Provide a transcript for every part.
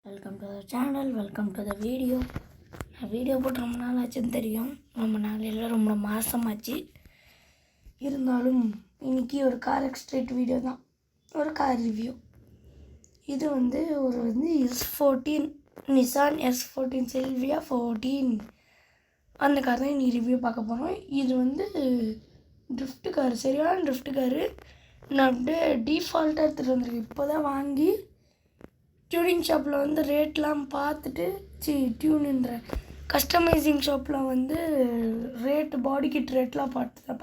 Welcome to the channel, welcome to the video. நான் video போட்டு ரொம்ப நாள் ஆச்சுன்னு தெரியும், ரொம்ப நாளையில் ரொம்ப மாதமாச்சு. இருந்தாலும் இன்றைக்கி ஒரு கார் எக்ஸ்ட்ரேட் வீடியோ தான், ஒரு கார் ரிவ்யூ. இது ஒரு S14 நிசான் S14 சில்வியா 14 அந்த கார் தான் இன்றைக்கி ரிவ்யூ பார்க்க போகிறோம். இது ட்ரிஃப்ட்டு கார், சரியான ட்ரிஃப்ட்டு காரு. நான் அப்படியே டீஃபால்ட்டாக எடுத்துகிட்டு வந்திருக்கேன். இப்போ தான் வாங்கி டியூனிங் ஷாப்பில் ரேட்லாம் பார்த்துட்டு டியூனுன்ற கஸ்டமைசிங் ஷாப்பில் ரேட்டு பாடி கிட் ரேட்லாம்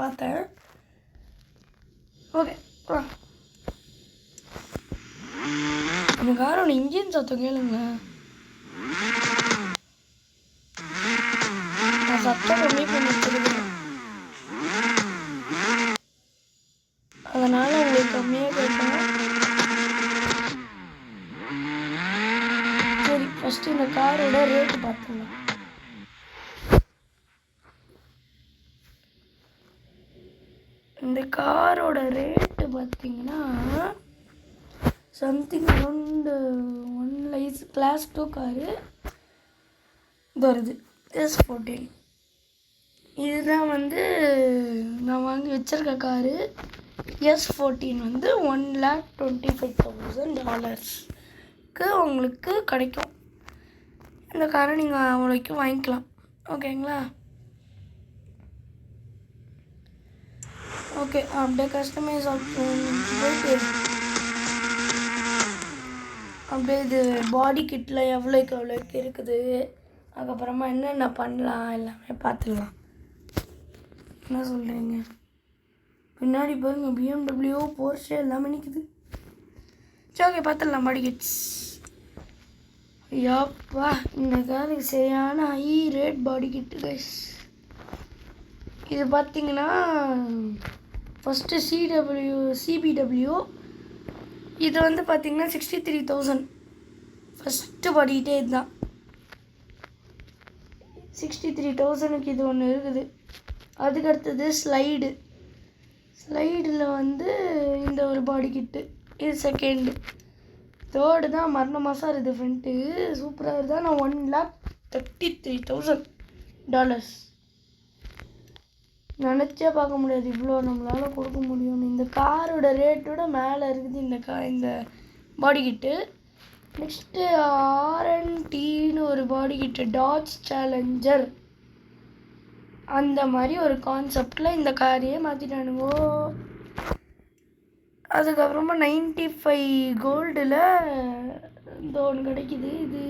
பார்த்தேன். ஓகே, அந்த காரோட இன்ஜின் சத்தம் கேளுங்க. நான் சத்தம் கம்மி பண்ணி வச்சிருக்கேன், அதனால் உங்களுக்கு கம்மியாக கேட்பேன். சரி, ஃபஸ்ட்டு இந்த காரோட ரேட்டு பார்த்துக்கலாம். இந்த காரோட ரேட்டு பார்த்தீங்கன்னா something around 1 lies class 2 car இது வருது S14. இதுதான் நான் வாங்கி வச்சிருக்க காரு. S14 $1,25,000 உங்களுக்கு கிடைக்கும். இந்த காரை நீங்கள் அவ்வளோக்கு வாங்கிக்கலாம், ஓகேங்களா? ஓகே, அப்படியே கஸ்டமைஸ் போயிட்டு அப்படியே இது பாடி கிட்டில் எவ்வளோக்கு இருக்குது, அதுக்கப்புறமா என்னென்ன பண்ணலாம் எல்லாமே பார்த்துடலாம். என்ன சொல்கிறீங்க? பின்னாடி பாருங்கள், BMW, போர்ஷே எல்லாமே நிற்குது. சரி, ஓகே, பார்த்துடலாம் பாடி கிட்ஸ். ஐயாப்பா, இந்த காருக்கு சரியான ஹை ரேட் பாடி கிட்டு கைஸ். இது பார்த்தீங்கன்னா ஃபஸ்ட்டு CBW. இது பார்த்தீங்கன்னா 63,000 ஃபஸ்ட்டு பாடி கிட்டே இதுதான். 63,000க்கு இது ஒன்று இருக்குது. அதுக்கடுத்தது ஸ்லைடில் இந்த ஒரு பாடி கிட்டு, இது செகண்டு. தேர்டு தான் மரண மாதம் இருக்குது. ஃப்ரெண்ட்டு சூப்பராக இருந்தால் நான் $1,33,000 நினச்சே பார்க்க முடியாது இவ்வளோ நம்மளால் கொடுக்க முடியும்னு. இந்த காரோட ரேட்டோட மேலே இருக்குது இந்த பாடி கிட்டு. நெக்ஸ்ட்டு RNTன்னு ஒரு பாடி கிட்டு, டாட்ஜ் சேலஞ்சர் அந்த மாதிரி ஒரு கான்செப்டில் இந்த காரையே மாற்றிட்டானுங்கோ. அதுக்கப்புறமா 95 கோல்டில் இந்த ஒன்று கிடைக்கிது. இது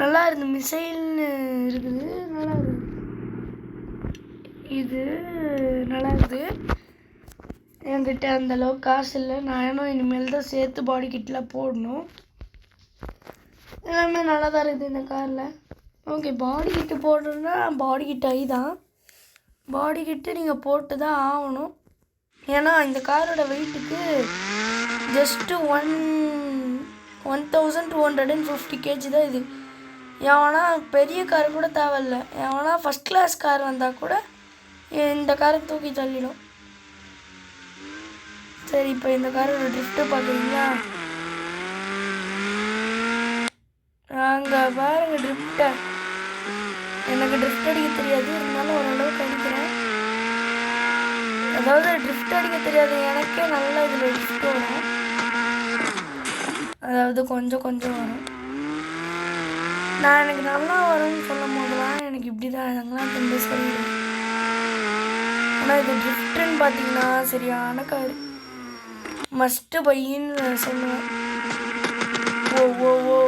நல்லா இருந்து, மிசைல்னு இருக்குது, நல்லா இருக்குது. இது நல்லா இருக்குது. என்கிட்ட அந்தளவுக்கு காசு இல்லை, நானும் இனிமேல் தான் சேர்த்து பாடி கிட்டில் போடணும். எல்லாமே நல்லா தான் இருக்குது இந்த காரில். ஓகே, பாடி கிட்டு போடுறதுன்னா பாடி கிட் ஐ தான். பாடி கிட்டு நீங்கள் போட்டு தான் ஆகணும். ஏன்னா இந்த காரோட வெயிட்டுக்கு ஜஸ்ட்டு 1,250 kg தான் இது. எவனா பெரிய கார் கூட தேவையில்ல, எவனா ஃபஸ்ட் கிளாஸ் கார் வந்தால் கூட இந்த காரை தூக்கி தள்ளிடும். சரி, இப்போ இந்த காரோட ட்ரிஃப்ட்டு பார்க்குறீங்களா? நாங்கள் பாருங்க ட்ரிஃப்ட்டை. எனக்கு ட்ரிஃப்ட் அடிக்க தெரியாது, இருந்தாலும் ஓரளவுக்கு அடிக்கிறேன். அதாவது ட்ரிஃப்ட் அடிக்க தெரியாது எனக்கே நல்லா இதில் ட்ரிஃப்ட் வரும், அதாவது கொஞ்சம் வரும். எனக்கு நல்லா வரும்னு சொல்லும் போதெல்லாம் எனக்கு இப்படி தான் அதெல்லாம் திரும்ப சொல்லிடுவேன். ஆனால் இது ட்ரிஃப்ட்டுன்னு பார்த்தீங்கன்னா சரியான கார், மஸ்ட்டு பையின்னு சொல்லுவேன். ஓ ஓ ஓ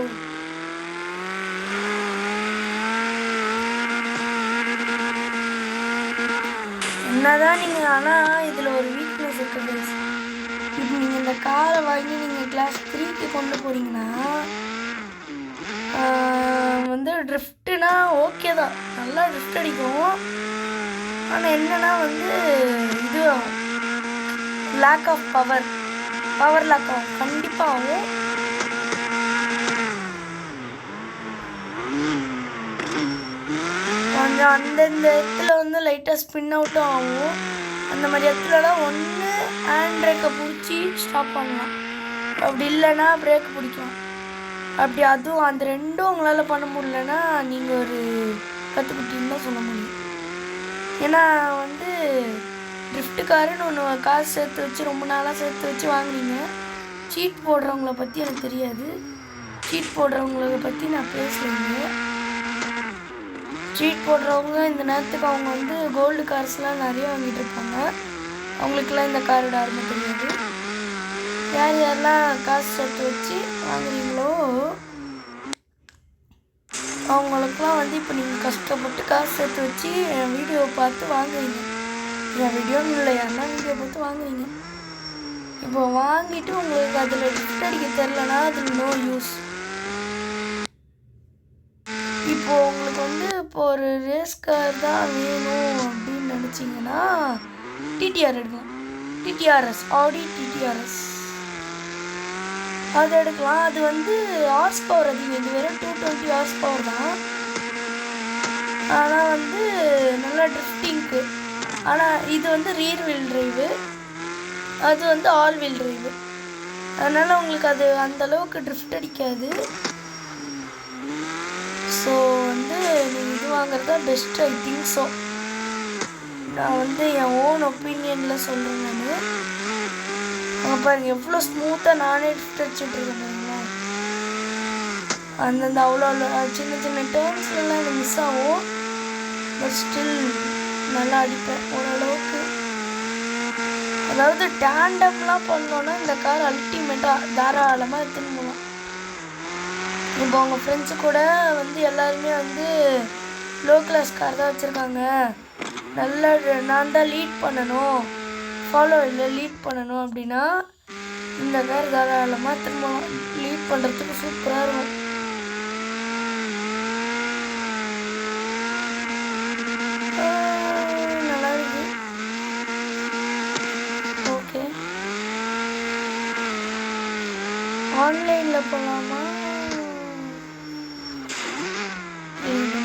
என்னதான் நீங்கள், ஆனால் இதில் ஒரு வீக்னஸ் இருக்குது. இப்போ நீங்கள் இந்த காரை வாங்கி நீங்கள் கிளாஸ் 3க்கு கொண்டு போகிறீங்கன்னா ட்ரிஃப்ட்டுனா ஓகே தான், நல்லா ட்ரிஃப்ட் அடிக்கும். ஆனால் என்னென்னா இது லேக் ஆஃப் பவர் லேக் ஆகும், கண்டிப்பாக ஆகும். கொஞ்சம் அந்தந்த இடத்துல லைட்டாக ஸ்பின் அவுட்டும் ஆகும். அந்த மாதிரி இடத்துலலாம் ஒன்று ஹேண்ட் பிரேக்கை பிடிச்சி ஸ்டாப் பண்ணலாம், அப்படி இல்லைன்னா பிரேக் பிடிக்கும். அப்படி அதுவும் அந்த ரெண்டும் உங்களால் பண்ண முடியலன்னா நீங்கள் ஒரு கற்றுக்கிட்டீங்கன்னு தான் சொல்ல முடியும். ஏன்னா வந்து ட்ரிஃப்ட் காருன்னு ஒன்று காசு சேர்த்து வச்சு ரொம்ப நாளாக சேர்த்து வச்சு வாங்குனீங்க. சீட் போடுறவங்கள பற்றி எனக்கு தெரியாது. சீட் போடுறவங்கள பற்றி நான் பேசலைங்க. சீட் போடுறவங்க இந்த நேரத்துக்கு அவங்க வந்து கோல்டு கார்ஸ்லாம் நிறைய வாங்கிட்டு இருப்பாங்க. அவங்களுக்குலாம் இந்த காரோட அருமை தெரியாது. யார் யாரெல்லாம் காசு சேர்த்து வச்சு வாங்குறீங்களோ அவங்களுக்குலாம் வந்து இப்போ நீங்கள் கஷ்டப்பட்டு காசு சேர்த்து வச்சு என் வீடியோவை பார்த்து வாங்குறீங்க. என் வீடியோன்னு இல்லை, யாருன்னா வீடியோ பார்த்து வாங்குறீங்க. இப்போ வாங்கிட்டு உங்களுக்கு அதில் கிஃப்ட் அடிக்க தெரிலனா அதில் நோ யூஸ். இப்போது உங்களுக்கு வந்து இப்போ ஒரு ரேஸ் கார் தான் வேணும் அப்படின்னு நினச்சிங்கன்னா டிடிஆர் எடுக்கலாம். டிடிஆர்எஸ், ஆடி டிடிஆர்எஸ் அது எடுக்கலாம். அது வந்து ஹார்ஸ் பவர் அதிகம். இது வெறும் 220 ஹார்ஸ் பவர் தான். ஆனால் வந்து நல்லா ட்ரிஃப்டிங்க்கு. ஆனால் இது வந்து ரியர் வீல் டிரைவு, அது வந்து ஆல் வீல் டிரைவு. அதனால் உங்களுக்கு அது அந்தளவுக்கு ட்ரிஃப்ட் அடிக்காது. ஸோ வந்து நீங்கள் இது வாங்குறது தான் பெஸ்ட், ஐ திங்க் ஸோ. நான் வந்து என் ஓன் ஒப்பீனியனில் சொல்கிறேன். நான் அங்கே பாருங்கள் எவ்வளோ ஸ்மூத்தாக நானே ட்ரிஃப்ட் அடிச்சுட்ருக்கேன் பாருங்களேன். அந்தந்த அவ்வளோ சின்ன சின்ன டேர்ன்ஸ்லாம் எனக்கு மிஸ் ஆகும். பட் ஸ்டில் நல்லா அடிப்பேன் ஓரளவுக்கு. அதாவது டேண்டம்லாம் பண்ணோன்னா இந்த கார் அல்டிமேட்டாக தாராளமாக எடுத்துன்னு போகலாம். இப்போ அவங்க ஃப்ரெண்ட்ஸு கூட வந்து எல்லாருமே வந்து லோ கிளாஸ் கார் தான் வச்சுருக்காங்க. நல்லா நான் தான் லீட் பண்ணணும், ஃபாலோ இல்லை லீட் பண்ணணும் அப்படின்னா இந்த கார் தாராளமாக திரும்ப லீட் பண்ணுறதுக்கு சூப்பராக இருக்கும். நல்லா இருக்கு. ஓகே, ஆன்லைனில் போகலாமா?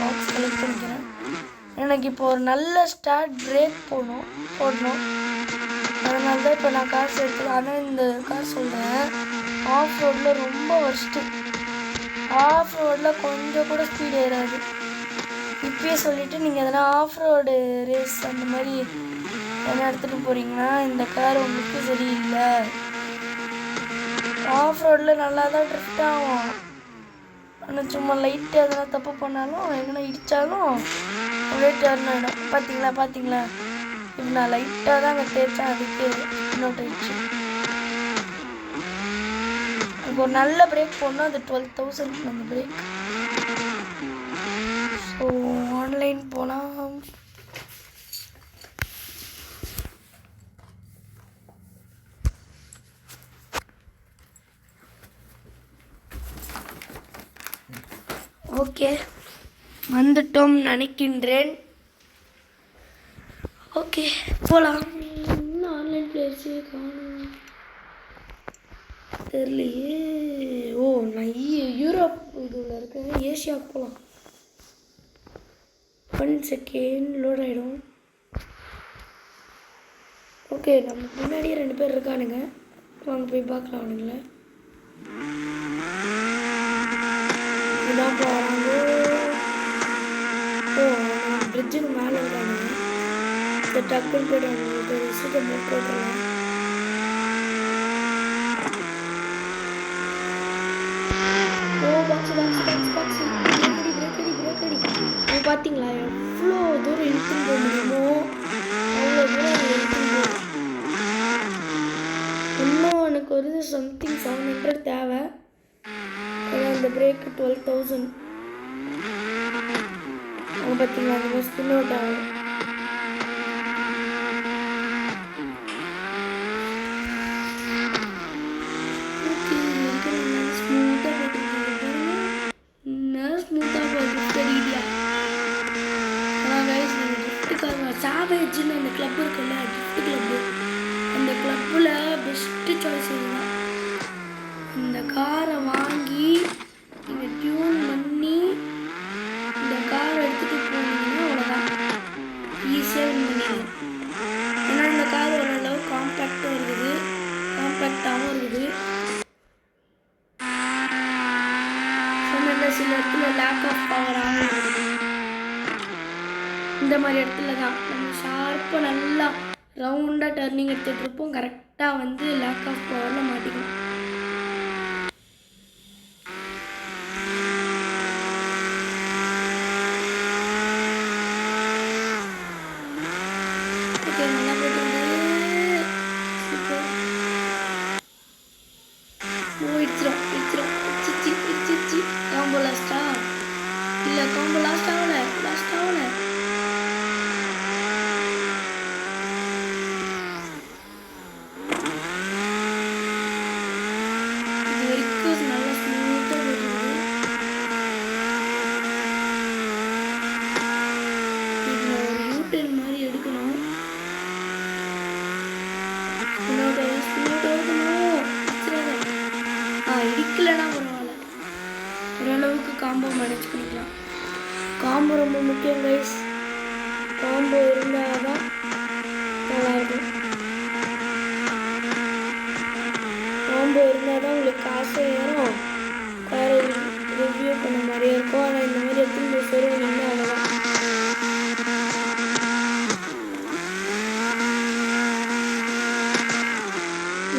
பாக்ஸ் கலெக்ட் பண்ணிக்கிறேன். எனக்கு இப்போ ஒரு நல்ல ஸ்டார்ட் பிரேக் போடணும். அதனால தான் இப்போ நான் கார் சேர்த்து. ஆனால் இந்த கார் சொல்கிறேன், ஆஃப் ரோடில் ரொம்ப ஒர்ஸ்ட்டு. ஆஃப் ரோடில் கொஞ்சம் கூட ஸ்பீடு ஏறாது. இப்பயே சொல்லிவிட்டு நீங்கள் எதனா ஆஃப் ரோடு ரேஸ் அந்த மாதிரி எதனா எடுத்துகிட்டு போகிறீங்கன்னா இந்த கார் உங்களுக்கு சரியில்லை. ஆஃப் ரோடில் நல்லா தான் ட்ரிஃப்ட் ஆகும். ஆனால் சும்மா லைட்டாக எதனா தப்பு பண்ணாலும் எங்கன்னா இடித்தாலும் அப்படியே டர்ன் ஆகிடும். பார்த்தீங்களா? இப்போ நான் லைட்டாக தான் அங்கே தேய்ச்சேன், அதுக்கு இன்னொரு ஆயிடுச்சு. இப்போ ஒரு நல்ல பிரேக் போடணும். அது 12,000 அந்த பிரேக். ஸோ ஆன்லைன் போனால் ஓகே வந்துட்டோம் நினைக்கின்றேன். ஓகே போகலாம். இன்னும் ஆன்லைன் பிளேயர்ஸே காணும் தெரியலையே. ஓ நான் யூரோப் இதில் இருக்கேன். ஏஷியாவுக்கு போகலாம். 1 செகண்ட் லோட் ஆகிடும். ஓகே, நம்ம முன்னாடியே 2 பேர் இருக்கானுங்க. வாங்க போய் பார்க்கலாம் அவனுங்கள. இதான் போகிறாங்க. ஓ பிரிட்ஜுக்கு மேலே இருக்கானுங்க. இந்த டக்குன்னு போய்ட்டு அவங்களுக்கு ஒரு விஷயத்தை போட்டுடலாம். ஓ பாக்ஸ் பிரேக் அடி. அவங்க பார்த்தீங்களா எவ்வளோ தூரம் இழுத்துன்னு போக முடியுமோ அவ்வளோ தூரம் அவங்க இழுத்துன்னு போகும். இன்னும் எனக்கு ஒரு சம்திங் 700 தேவை. ஏன்னா இந்த பிரேக்கு 12,000. அவங்க பார்த்தீங்களா அந்த மாதிரி ஸ்பின் அவுட் ஆகும். சாவேஜ்னு அந்த கிளப் இருக்குல்ல, கிஃப்ட் கிளப்பு, அந்த கிளப்பில் பெஸ்ட்டு சாய்ஸ் இதுதான். இந்த காரை வாங்கி நீங்கள் டியூன் பண்ணி இந்த காரை எடுத்துகிட்டு போனீங்கன்னா அவ்வளோதான், ஈஸியாக வின் பண்ணிடலாம். ஏன்னா இந்த கார் ஓரளவு காம்பேக்டாகவும் இருக்குது. அந்த சில இடத்துல லேக் ஆஃப் பவர் ஆகும். இந்த மாதிரி இடத்துல தான் நம்ம ஷார்ப்பாக நல்லா ரவுண்டாக டர்னிங் எடுத்துகிட்டு இருப்போம். கரெக்டாக வந்து லேக் ஆஃப் பவரில் மாட்டிக்கணும். ஓகே, நல்லா போயிட்டு இடிச்சிரும். காம்போ லாஸ்டா இல்லை, காம்போ லாஸ்ட் ஆகலை. இது வரைக்கும் நல்லா ஸ்மூத்தாக போயிட்டு இது ஒரு யூட்டர்ன் மாதிரி எடுக்கணும். இடிக்கலைன்னா பரவாயில்ல, ஓரளவுக்கு காம்போ மேனேஜ் பண்ணிக்கலாம். காம்போ ரொம்ப முக்கியம் கைஸ். காம்போ இருந்தால் தான் நல்லாயிருக்கும். காம்போ இருந்தால் தான் உங்களுக்கு காசு ஏறும், வேறு ரிவ்யூ பண்ண மாதிரியே இருக்கும். ஆனால் இந்த மாதிரி எடுத்து சொல்லுவீங்க, அவ்வளோதான்.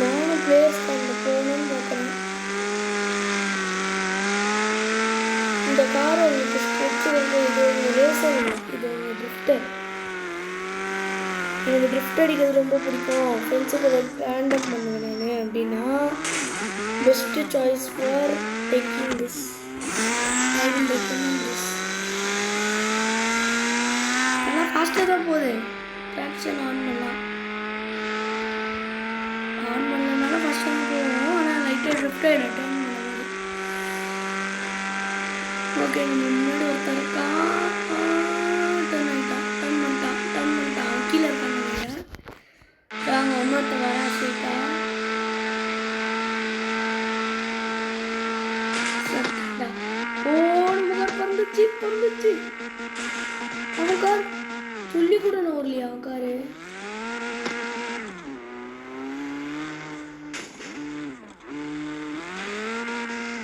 நானும் பிளேஸ் பண்ண போகணும்னு பார்க்குறேன். இந்த காரை உங்களுக்கு ஸ்ட்ரெச் வந்து இது உங்கள் ரேசர் இல்லை, இது உங்கள் ட்ரிஃப்டர். எனக்கு ட்ரிஃப்ட் அடிக்கிறது ரொம்ப பிடிக்கும். ஃப்ரெண்ட்ஸுக்கு ரேண்டம் பண்ணுவேன் நான் அப்படின்னா best choice for taking this. ஆனால் ஃபாஸ்ட்டாக தான் போகுது. ட்ராக்ஷன் ஆன் பண்ணலனால ஃபஸ்ட்டாக தான் போகும். ஆனால் லைட்டாக ட்ரிஃப்ட் ஆகிடும் டர்ன் பண்ணும்போது. ஓகே, நம்ம முன்னாடி ஒருத்தர் இருக்கா, டர்ன் பண்ணிட்டான் கீழே இருக்காங்க. வாங்க, இன்னொருத்தர் வரா ஸ்வீட்டா. பறந்துச்சு. அவன் கார் சொல்லி கூட நான் வரலையா? அவன் காரு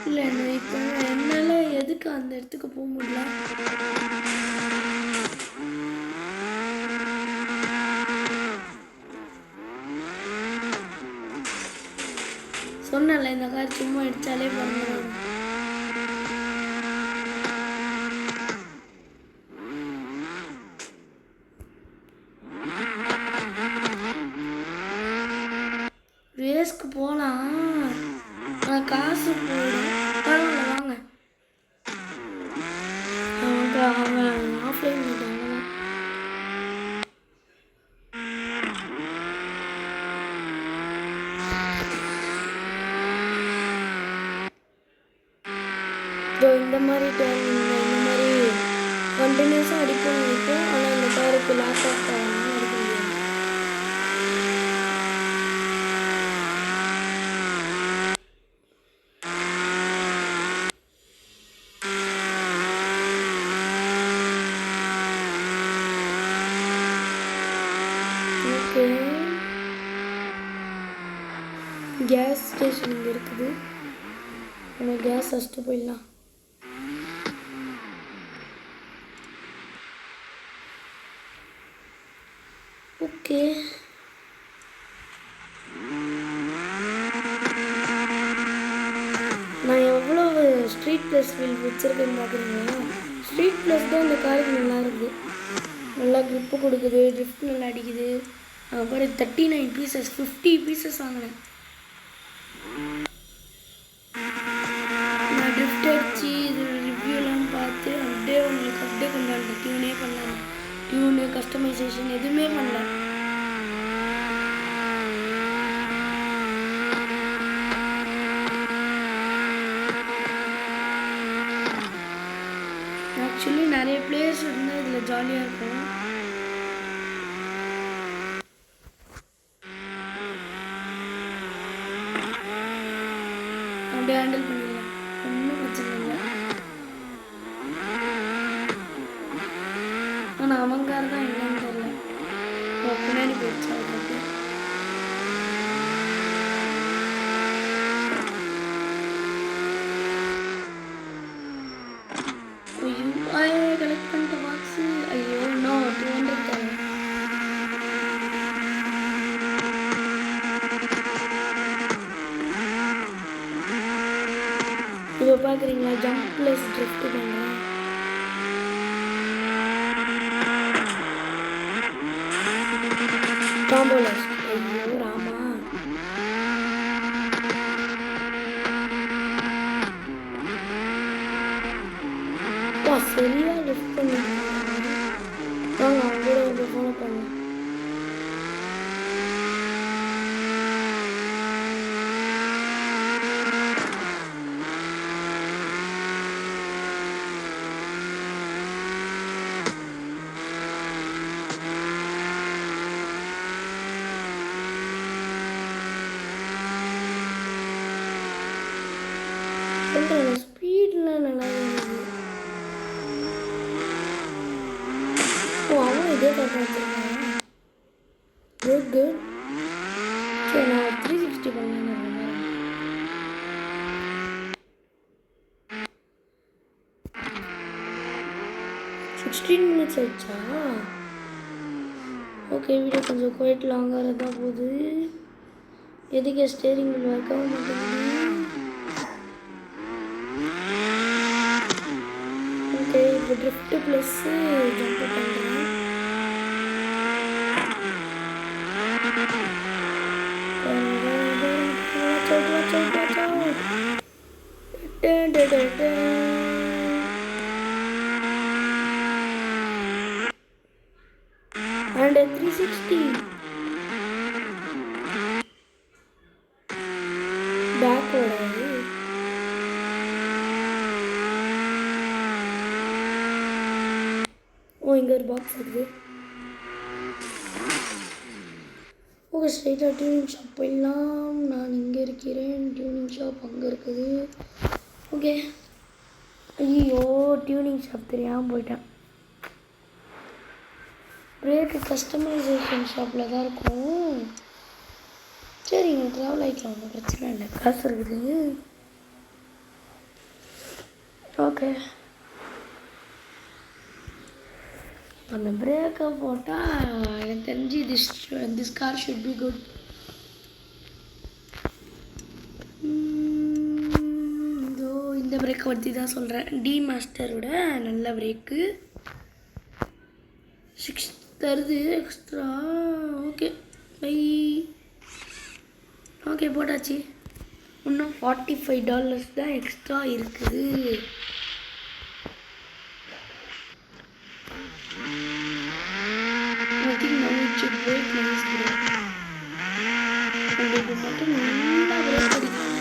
இல்லை. இப்போ என்னால் எதுக்கு அந்த இடத்துக்கு போக முடியல? சொன்னல இந்த கார் சும்மா அடித்தாலே பண்ணுறோம். ரேஸ்க்கு போகலாம், ஆனால் காசு போயிடும். பரவாயில்ல வாங்க. அவன் ஆஃப்லைன் பண்ணிட்டாங்க. இந்த மாதிரி இந்த மாதிரி கண்டினியூஸாக அடிப்போம் நினைப்போம். ஆனால் இந்த காருக்கு லாஸ் ஆஃப் ஆகணும்னு அடிக்க முடியாது. ஓகே, கேஸ் ஸ்டேஷன் இங்கே இருக்குது. நம்ம கேஸ் ஃபஸ்ட்டு போயிடலாம். ஓகே, நான் எவ்வளோ ஸ்ட்ரீட் ப்ளஸ் வீல் வச்சுருக்கேன்னு பார்க்குறீங்களா? ஸ்ட்ரீட் ப்ளஸ் தான் இந்த காருக்கு நல்லா இருக்குது. நல்லா க்ரிப்பு கொடுக்குது, ட்ரிஃப்ட் நல்லா அடிக்குது. அப்புறம் 39 பீசஸ் 50 பீசஸ் வாங்கினேன். நான் ட்ரிஃப்ட் அடித்து இது ரிவ்யூலாம் பார்த்து அப்படியே கொண்டாடுறேன். டியூனே பண்ணல, டியூனு கஸ்டமைசேஷன் எதுவுமே பண்ணல. ஆக்சுவலி நிறைய பிளேயர்ஸ் இருந்தால் இதில் ஜாலியாக இருக்கும். அப்படியே ஹேண்டில் பண்ணிடலாம், ஒன்றும் பிரச்சனை இல்லை. ஆனால் அவன் கார் தான் என்னன்னு தெரியல, பின்னாடி போயிடுச்சு. அவருக்கு பார்க்குறீங்களா ஜம்ப் ப்ளஸ் ட்ரிஃப்ட் பண்ணுறேன். காம்போலஸ் ஐயோ ராமா. சரியா லிஃப்ட் பண்ணிருக்காங்க. வாங்க அவங்க கூட வந்து ஃபாலோ பண்ணலாம். சொல்கிறேன் ஸ்பீட்லாம் நல்லா இருந்தது. அவன் இதே பார்த்து வச்சுருக்காங்க. Good good. சரி நான் 360 பண்ணேன். 16 minutes ஆயிடுச்சா? ஓகே வீடியோ கொஞ்சம் குவைட் லாங்காக தான் போகுது. எதுக்கு ஸ்டேரிங் வீல் ஒர்க் ஆக மாட்டேங்குது. ஓகே இப்போ ட்ரிஃப்ட் ப்ளஸ்ஸு ஜம்ப் பண்ணுறேன். And 360 backward. ஓ இங்கே ஒரு பாக்ஸ் இருக்குது. ஓகே ஸ்ட்ரைட்டாக டியூனிங் ஷாப் போயிடலாம். நான் இங்கே இருக்கிறேன். டியூனிங் ஷாப் அங்கே இருக்குது. ஓகே ஐயோ டியூனிங் ஷாப் தெரியாமல் போயிட்டேன். பிரேக்கு கஸ்டமைசேஷன் ஷாப்பில் தான் இருக்கும். சரி இங்கே ட்ராவல் ஆகிக்கலாம், ஒன்றும் பிரச்சனை இல்லை, காசு இருக்குது. ஓகே அந்த பிரேக்கை போட்டால் எனக்கு தெரிஞ்சு this car should be good. இதோ இந்த பிரேக்கை பற்றி தான் சொல்கிறேன். டி மாஸ்டரோட நல்ல பிரேக்கு 6 தருது எக்ஸ்ட்ரா. Okay bye. ஓகே போட்டாச்சு. இன்னும் $45 தான் எக்ஸ்ட்ரா இருக்குது. உங்களுக்கு மட்டும் நல்லா பிரேக் அடிக்கலாம்.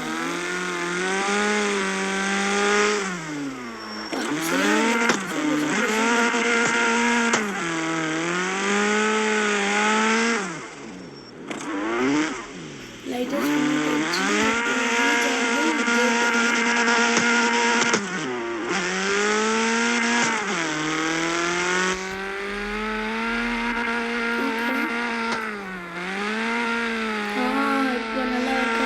இப்போ நல்லா இருக்கு.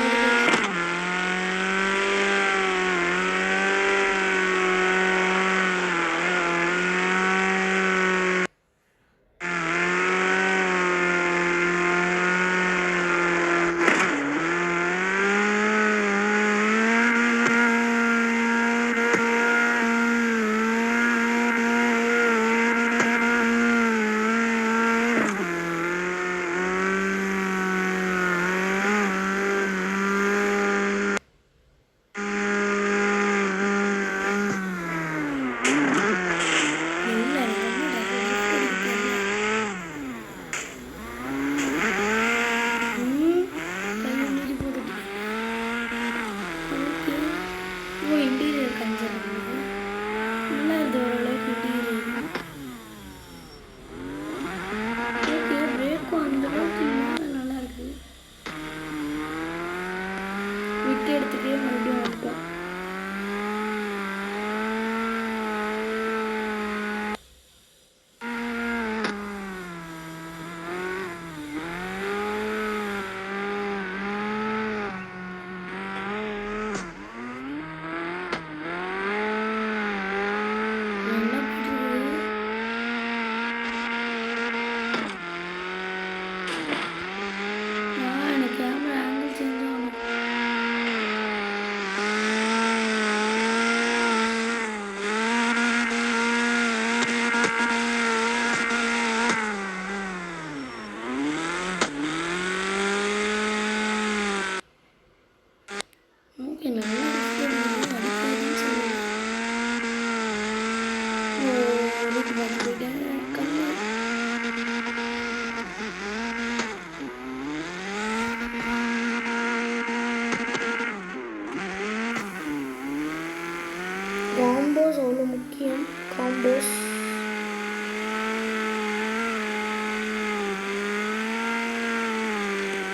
காம்போஸ் அவ்வளோ முக்கியம். காம்போஸ்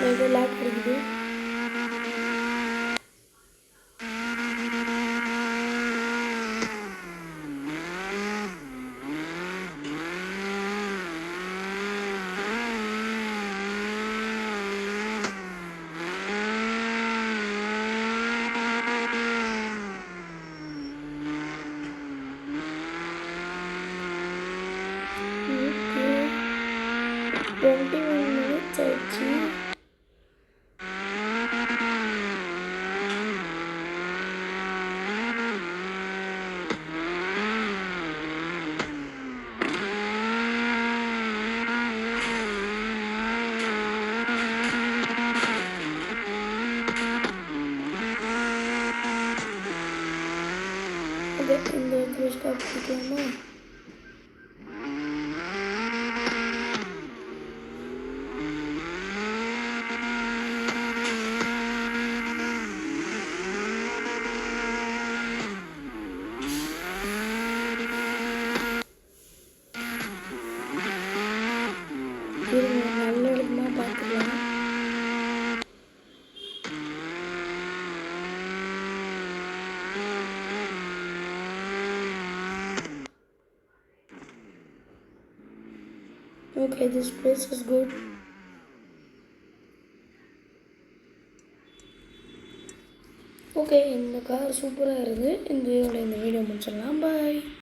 ஏதோ லேக் இருக்குது. ஓகே 21 minutes ஆயிடுச்சு. ஓகே இந்த இடத்துல ஸ்டாப் பண்ணிக்கலாமா? இருங்க நல்ல இடமா பார்த்துக்கலாம். Okay, this place is good. Okay இந்த கார் சூப்பராக இருக்குது. இந்த வீடியோ முடிச்சிடலாம். பாய்.